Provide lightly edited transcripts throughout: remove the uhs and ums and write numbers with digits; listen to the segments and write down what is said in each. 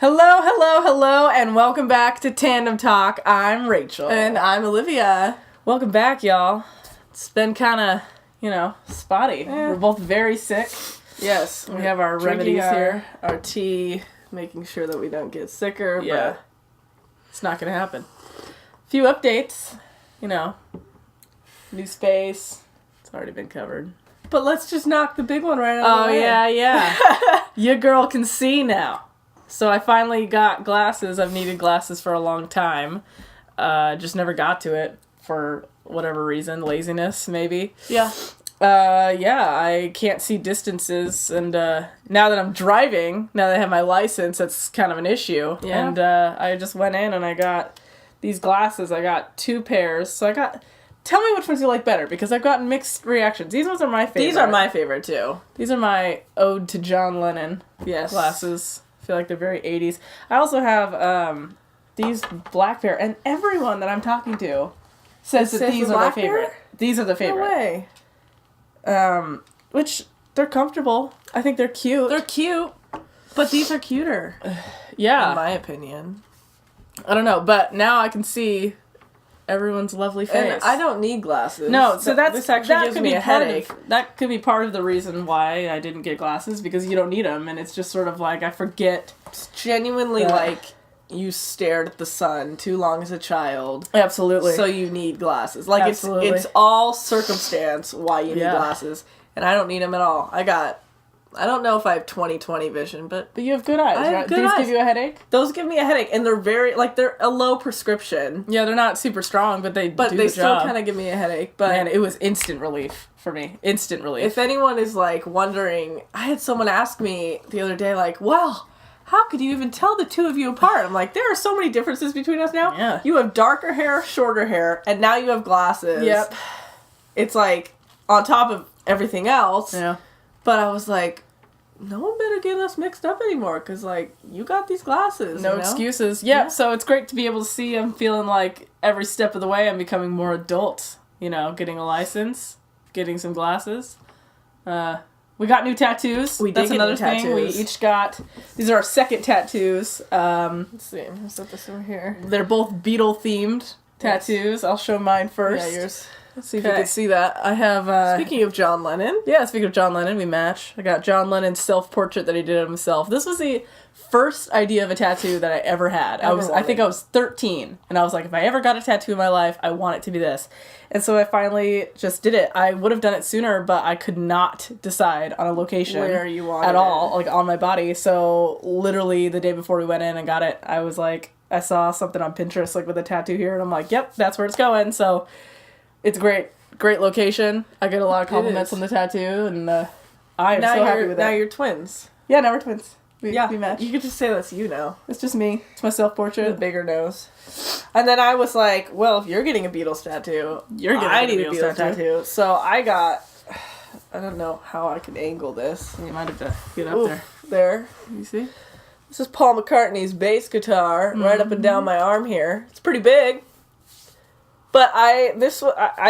Hello, hello, hello, and welcome back to Tandem Talk. I'm Rachel. And I'm Olivia. Welcome back, y'all. It's been kind of, spotty. Yeah. We're both very sick. Yes. We have our Drinking remedies here. our tea, making sure that we don't get sicker. Yeah. It's not going to happen. A few updates. New space. It's already been covered. But let's just knock the big one right out of the way. yeah. Your girl can see now. So I finally got glasses. I've needed glasses for a long time. Just never got to it for whatever reason. Laziness, maybe. Yeah. I can't see distances. And now that I'm driving, now that I have my license, that's kind of an issue. Yeah. And I just went in and I got these glasses. I got 2 pairs. So tell me which ones you like better, because I've gotten mixed reactions. These ones are my favorite. These are my favorite, too. These are my ode to John Lennon glasses. I feel like they're very 80s. I also have these black pair, and everyone that I'm talking to says that these are their favorite. These are the favorite. No way. Which, they're comfortable. I think they're cute. They're cute, but these are cuter. Yeah. In my opinion. I don't know, but now I can see everyone's lovely face. And I don't need glasses. No, so this actually gives me a headache. That could be part of the reason why I didn't get glasses, because you don't need them, and it's just sort of like I forget. It's genuinely like you stared at the sun too long as a child. Absolutely. So you need glasses. Like Absolutely. it's all circumstance why you need glasses, and I don't need them at all. I don't know if I have 20/20 vision, but you have good eyes, I have right? good These eyes. give you a headache? Those give me a headache, and they're they're a low prescription. Yeah, they're not super strong, but they do they the still job. kind of give me a headache. But Man, it was instant relief for me. Instant relief. if anyone is like wondering, I had someone ask me the other day, like, "Well, how could you even tell the two of you apart?" I'm like, there are so many differences between us now. Yeah. You have darker hair, shorter hair, and now you have glasses. Yep. It's like on top of everything else. Yeah. But I was like, no one better get us mixed up anymore, because, like, you got these glasses. No you know? excuses. Yep, Yeah. so it's great to be able to see. I'm feeling like every step of the way I'm becoming more adult. Getting a license, getting some glasses. We got new tattoos. We did That's get another new thing. tattoos. We each got... These are our second tattoos. Let's see. I'll set this over here. They're both Beatle-themed tattoos. I'll show mine first. Yeah, yours. Let's see if you can see that. I have... Speaking of John Lennon. Yeah, speaking of John Lennon, we match. I got John Lennon's self-portrait that he did of himself. This was the first idea of a tattoo that I ever had. I think I was 13, and I was like, if I ever got a tattoo in my life, I want it to be this. And so I finally just did it. I would have done it sooner, but I could not decide on a location Where you wanted at all, it. like on my body. So literally the day before we went in and got it, I was like, I saw something on Pinterest like with a tattoo here, and I'm like, yep, that's where it's going. So it's great. Great location. I get a lot of compliments on the tattoo, and I'm so happy with it. Now you're twins. Yeah, now we're twins. We match. You could just say that's you now. It's just me. It's my self-portrait. The bigger nose. And then I was like, well, if you're getting a Beatles tattoo, I need a Beatles tattoo. So I don't know how I can angle this. You might have to get up there. There. You see? This is Paul McCartney's bass guitar right up and down my arm here. It's pretty big. But I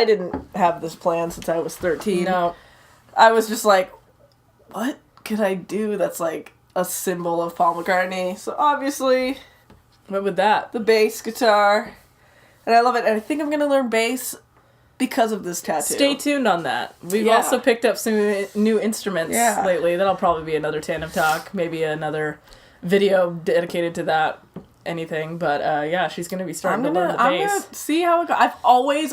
didn't have this plan since I was 13. No. I was just like, what could I do that's like a symbol of Paul McCartney? So obviously, What with that? the bass guitar. And I love it. And I think I'm going to learn bass because of this tattoo. Stay tuned on that. We've also picked up some new instruments lately. That'll probably be another Tandem Talk. Maybe another video dedicated to that. Anything, but she's gonna be starting to learn the bass. I'm gonna see how it goes. I've always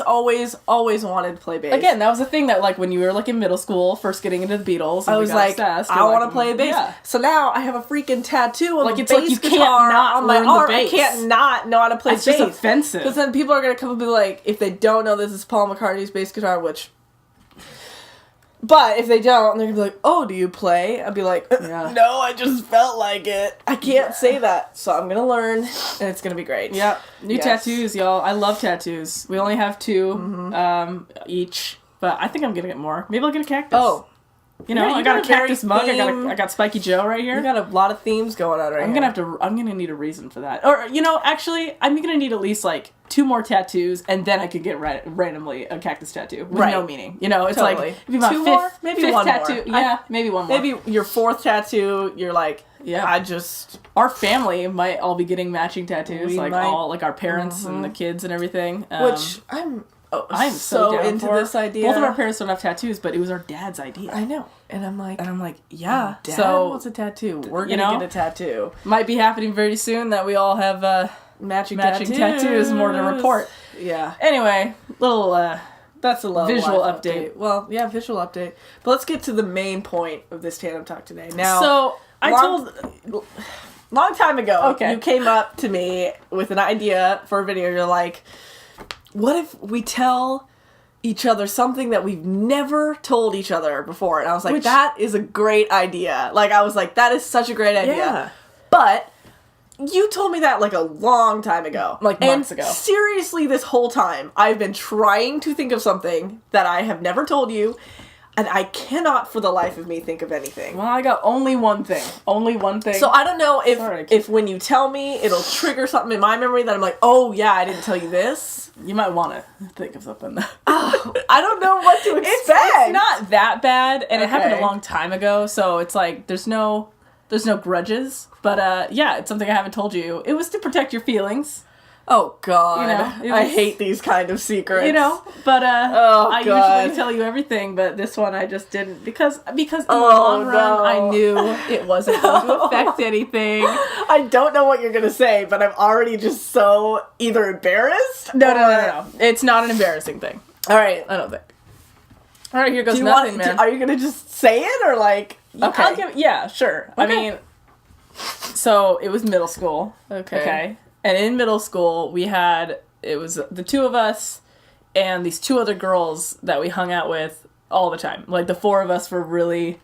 wanted to play bass. Again, that was the thing that, like, when you were, like, in middle school, first getting into the Beatles, I was like, I want to play bass. Yeah. So now I have a freaking tattoo of Like, a it's bass like you can't guitar not on my learn the arm. bass. I can't not know how to play It's bass. just offensive. Because then people are gonna come and be like, if they don't know this is Paul McCartney's bass guitar, which. But if they don't, they're gonna be like, "Oh, do you play?" I'd be like, "No, I just felt like it." I can't say that, so I'm gonna learn, and it's gonna be great. Yep. New tattoos, y'all. I love tattoos. We only have 2 each, but I think I'm gonna get more. Maybe I'll get a cactus. Oh, You know, Yeah, I you got a got a very cactus mug. theme- I got Spiky Joe right here. You got a lot of themes going on right I'm here. I'm gonna need a reason for that. Or, you know, actually, I'm gonna need at least, like, 2 more tattoos, and then I could get randomly a cactus tattoo with no meaning. You know, it's Totally. like, it'd be my 2 fifth, more? Maybe fifth 1 tattoo. more. Yeah, maybe 1 more. Maybe your 4th tattoo, you're like, Yeah. Our family might all be getting matching tattoos, We like might. all, like, our parents and the kids and everything. Which I'm so down into for. this idea. Both of our parents don't have tattoos, but it was our dad's idea. I know. And I'm like, yeah. Dad So wants a tattoo. We're you gonna know, get a tattoo. might be happening very soon that we all have Matching tattoos. More to report. Yeah. Anyway, little That's a little visual life update. Well, yeah, visual update. But let's get to the main point of this Tandem Talk today. Now, So long time ago, Okay. you came up to me with an idea for a video. You're like, what if we tell each other something that we've never told each other before? And I was like, that is a great idea. Like, I was like, that is such a great idea. Yeah. But you told me that like a long time ago. Like months ago. Seriously, this whole time, I've been trying to think of something that I have never told you, and I cannot for the life of me think of anything. Well, I got only one thing. So I don't know if Sorry. if when you tell me, it'll trigger something in my memory that I'm like, oh yeah, I didn't tell you this. You might want to think of something. I don't know what to expect. It's not that bad, and it happened a Okay. long time ago, so it's like there's no grudges. But yeah, it's something I haven't told you. It was to protect your feelings. Oh God, You know, I hate these kind of secrets. You know, but I God. usually tell you everything, but this one I just didn't because in the long run I knew it wasn't going to affect anything. I don't know what you're gonna say, but I'm already just so either embarrassed. No. It's not an embarrassing thing. All right. I don't think. All right, here goes Do you nothing, want? man. Are you gonna just say it or like? Okay. Yeah, sure. I Okay. mean, so it was middle school. Okay. And in middle school, it was the 2 of us and these 2 other girls that we hung out with all the time. Like, the 4 of us were really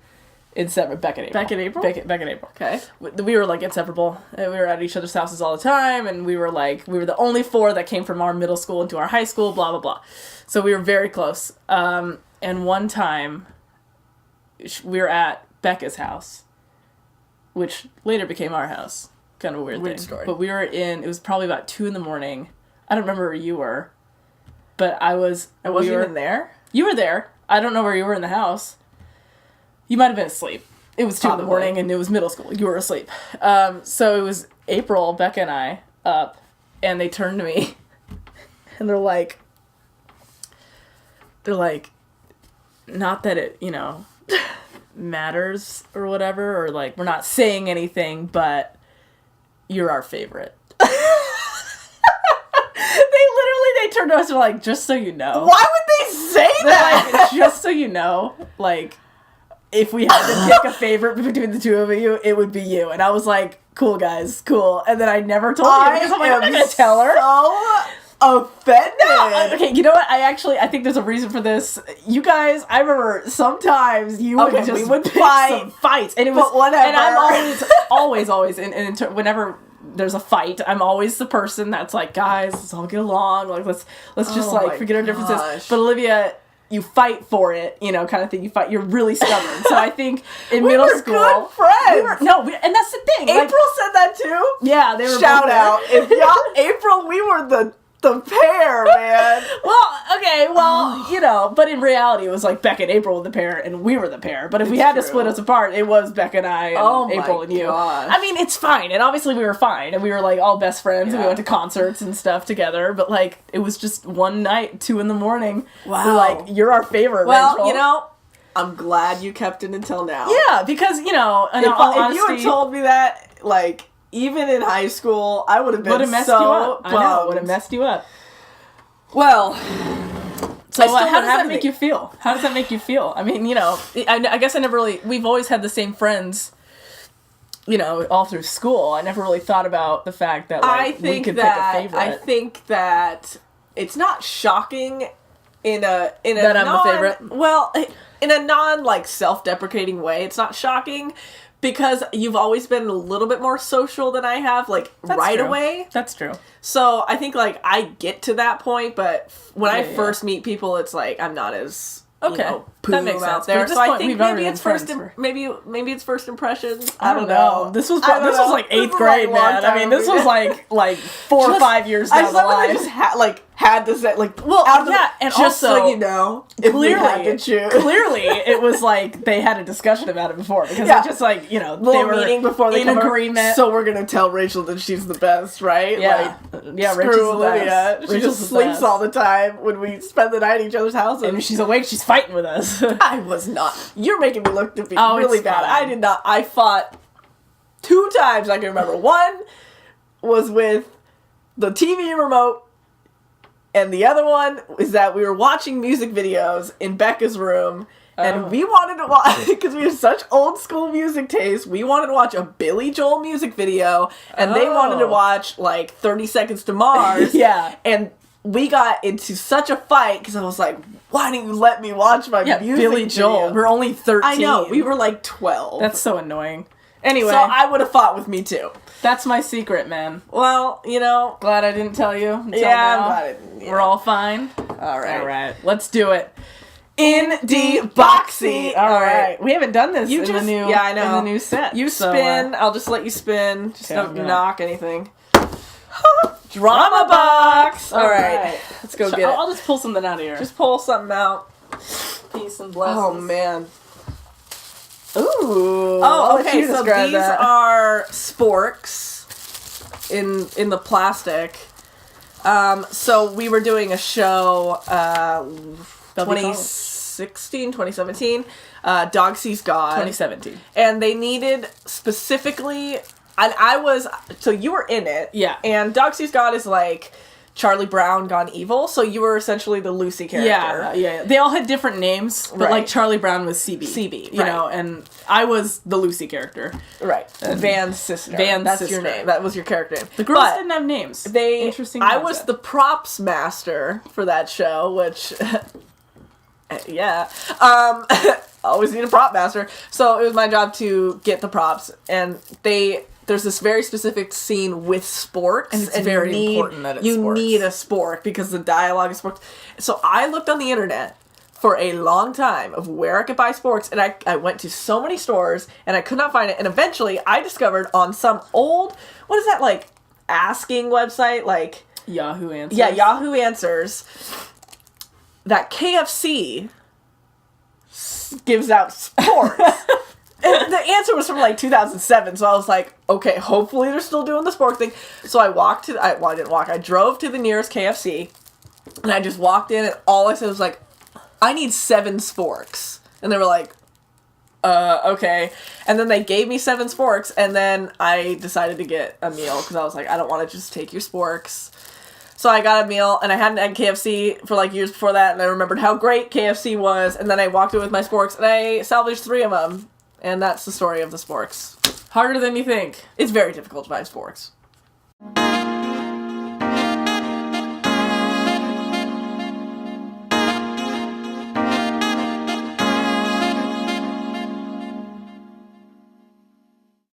inseparable. Beck and April. Beck and April. Okay. We were, like, inseparable. And we were at each other's houses all the time, and we were the only 4 that came from our middle school into our high school, blah, blah, blah. So we were very close. And one time, we were at Becca's house, which later became our house. Kind of a weird thing. story. But it was probably about 2 a.m. I don't remember where you were, but I wasn't even there. You were there. I don't know where you were in the house. You might have been asleep. It was 2 Probably. a.m. and it was middle school. You were asleep. So it was April, Becca, and I up, and they turned to me, and they're like, not that it, matters or whatever, or like we're not saying anything, but you're our favorite. They turned to us and were like, just so you know. Why would they say that? Like, just so you know, like, if we had to pick a favorite between the 2 of you, it would be you. And I was like, cool, guys, cool. And then I never told you because I'm like, I'm not going to tell her. So offended. No, okay, you know what? I think there's a reason for this. You guys, I remember sometimes you would we just would pick fight. some fights, and it was But whatever. And I'm always, and whenever there's a fight, I'm always the person that's like, guys, let's all get along. Like, let's just Oh like my forget our differences. gosh. But Olivia, you fight for it, kind of thing. You're really stubborn. So I think in We middle were school, good friends. and that's the thing. April Like, said that too. yeah, they were Shout both there. out if y'all April, we were the pair, man. Well, okay, but in reality, it was like Beck and April were the pair, and we were the pair. But if we had to true. split us apart, it was Beck and I, and Oh my April and you. gosh. I mean, it's fine, and obviously we were fine, and we were like all best friends, and we Yeah. went to concerts and stuff together. But like, it was just one night, 2 a.m. Wow. We're like, you're our favorite. Well, Rachel. I'm glad you kept it until now. Yeah, because in all If you honesty, had told me that, like, even in high school, I would have been would have messed so you up. bummed. I know, would have messed you up. Well, So I still how don't does have that make any- you feel? How does that make you feel? I mean, I guess I never really, we've always had the same friends, all through school. I never really thought about the fact that, like, we could pick a favorite. I think that it's not shocking in a That I'm the favorite? Well, in a non like self-deprecating way, it's not shocking because you've always been a little bit more social than I have, like That's right true. away. That's true. So I think like I get to that point, but when I Yeah. first meet people, it's like I'm not as Okay. Poo That makes out sense. there. But at this So I point, think we've maybe already it's been first friends maybe it's first impressions. I don't know. This was like 8th grade, man. I mean, this was like 4 or 5 years down the line. I just had to say, like, well, out of yeah, the, and just also so you know, if we had to choose. Clearly, it was like they had a discussion about it before because Yeah. they just like they little were meeting before they in come over. agreement. So we're gonna tell Rachel that she's the best, right? Yeah, Like, Rachel's screw the Olivia. best. She Rachel's just the sleeps best. all the time when we spend the night at each other's houses. And if she's awake, she's fighting with us. I was not. You're making me look to be Oh, really it's bad. fine. I did not. I fought 2 times I can remember. One was with the TV remote, and the other one is that we were watching music videos in Becca's room, and we wanted to watch, because we have such old school music taste, we wanted to watch a Billy Joel music video, and they wanted to watch, like, 30 Seconds to Mars. Yeah. And we got into such a fight, because I was like, why didn't you let me watch my music Billy Joel. video? We're only 13. I know, we were like 12. That's so annoying. Anyway, So I would have fought with me too. that's my secret, man. Well, Glad I didn't tell you until yeah, now. I'm glad it, yeah. We're all fine. All right. All right, let's do it. Boxy. All right. We haven't done this You in just, the new, yeah, I know. in the new set. You so, spin. I'll just let you spin. Just Okay, don't I'm gonna- knock anything. Drama box. All right. Let's go So get it. I'll just pull something out of here. Just pull something out. peace and blessings. Oh man. Ooh. Oh, I'll let okay. you So describe these that. are sporks in the plastic. So we were doing a show, 2016, 2017, Dog Sees God. 2017. And they needed specifically, and so you were in it. Yeah. And Dog Sees God is like Charlie Brown gone evil, so you were essentially the Lucy character. Yeah. They all had different names, but Right. like Charlie Brown was CB. CB, you right. know, and I was the Lucy character. Right. Van's sister. That's your sister. name. That was your character name. The girls But didn't have names. Interesting. I was concept. the props master for that show, which, yeah, always need a prop master. So it was my job to get the props, and there's this very specific scene with sporks, And it's very important that it's you sporks. need a spork because the dialogue is sporks. So I looked on the internet for a long time of where I could buy sporks, and I went to so many stores, and I could not find it, and eventually I discovered on some old, what is that, like, asking website, like... Yahoo Answers. Yeah, Yahoo Answers, that KFC gives out sporks. And the answer was from like 2007, so I was like, okay, hopefully they're still doing the spork thing. So I I didn't walk, I drove to the nearest KFC, and I just walked in, and all I said was like, I need 7 sporks. And they were like, okay. And then they gave me 7 sporks, and then I decided to get a meal, because I was like, I don't want to just take your sporks. So I got a meal, and I hadn't had KFC for like years before that, and I remembered how great KFC was, and then I walked away with my sporks, and I salvaged 3 of them. And that's the story of the sporks. Harder than you think. It's very difficult to find sporks.